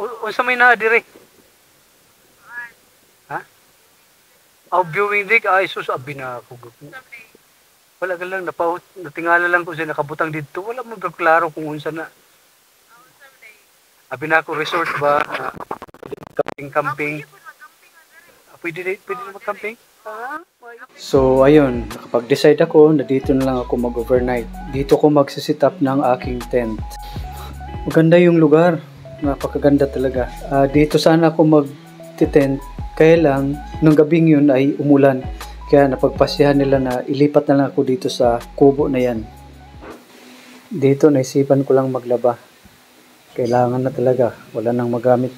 Unsa may naa dire? Ha? Viewing deck ay sus abi na ako. Wala ka lang natingala lang ko sa nakabutang dito. Wala mo klaro kung unsa na. Abi na ako resort ba? Camping. Pwede na mag-camping? So, ayun, nakapag-decide ako na dito na lang ako mag-overnight. Dito ko magsisit up ng aking tent. Maganda yung lugar. Napakaganda talaga. Dito sana ako mag-tent. Kaya lang, nung gabing yun ay umulan. Kaya napagpasyahan nila na ilipat na lang ako dito sa kubo na yan. Dito, naisipan ko lang maglaba. Kailangan na talaga. Wala nang magamit.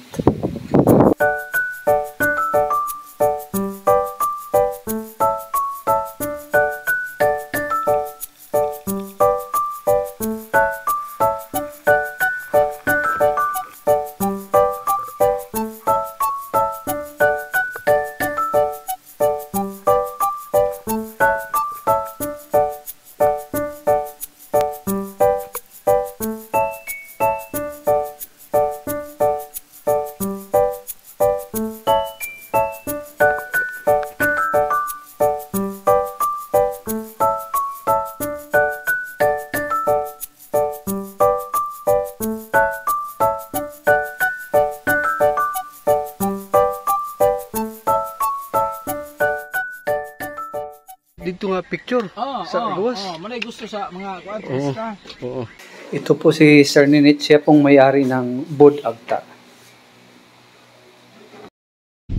Dito nga picture sa luwas. Manay gusto sa mga artista. Oo. Ito po si Sir Ninit, siya pong may-ari ng Bod Agta.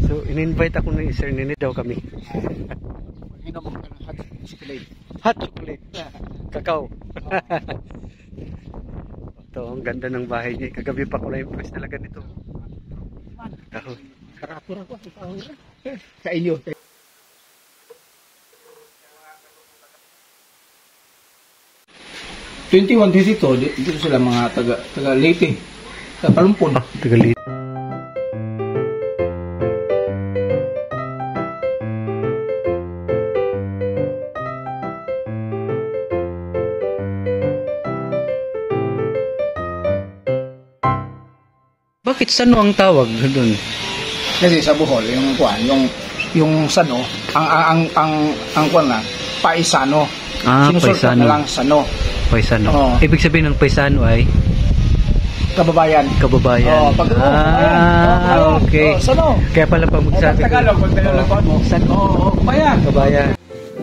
So, in-invite ako ni Sir Ninit daw kami. Inom mo ka ng hot chocolate. Hot chocolate. Kakao. Ito, ang ganda ng bahay niya. Kagabi pa ko na-impress talaga nito. Karapura ko sa iyo. Dito sila mga taga Leyte, taga Palumpon. Taga Leyte. Bakit Sano ang tawag doon? Kasi sa Bohol, yung Sano, ang kuan na, paisano. Sinusultan Paisano. na lang Sano. Paisano. Ibig sabihin ng paisano ay Kababayan. Okay. Sano. Kaya pala pag magsabi Tagalog mo. Sano. Kababayan.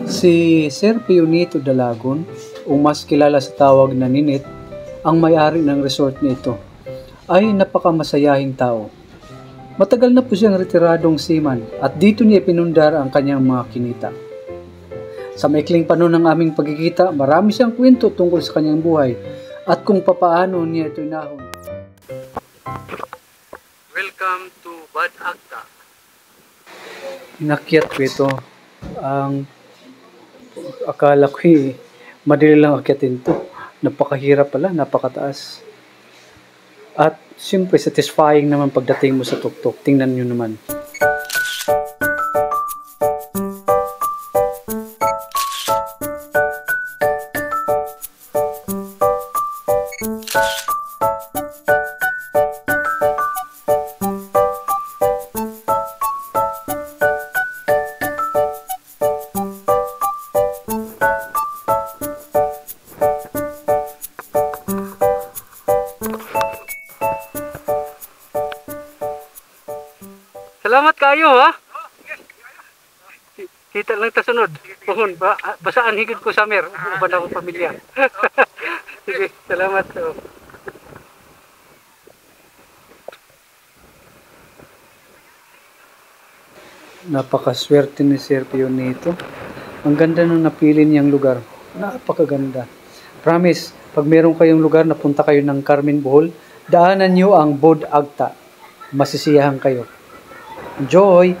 Si Sir Pionito Dalagon, o mas kilala sa tawag na Ninit, ang may-ari ng resort nito, ay napakamasayahing tao. Matagal na po siyang retiradong seaman at dito niya pinundar ang kanyang mga kinita. Sa maikling panahon ng aming pagkikita, marami siyang kwento tungkol sa kanyang buhay at kung papaano niya ito inahon. Welcome to Bod Agta. Inakyat ko ito. Ang akala ko madali lang akyatin ito. Napakahirap pala, napakataas. At siyempre satisfying naman pagdating mo sa tuktok. Tingnan nyo naman. Salamat kayo ha. Kita lang ta sunod. Puhon ba basaan higit ko summer uban ako pamilya. Sige, salamat. Napakaswerte ni Sir Pionito. Ang ganda ng napili niyang lugar. Napakaganda. Promise, pag meron kayong lugar na punta kayo ng Carmen Bohol, daanan niyo ang Bod Agta. Masisiyahan kayo. Enjoy!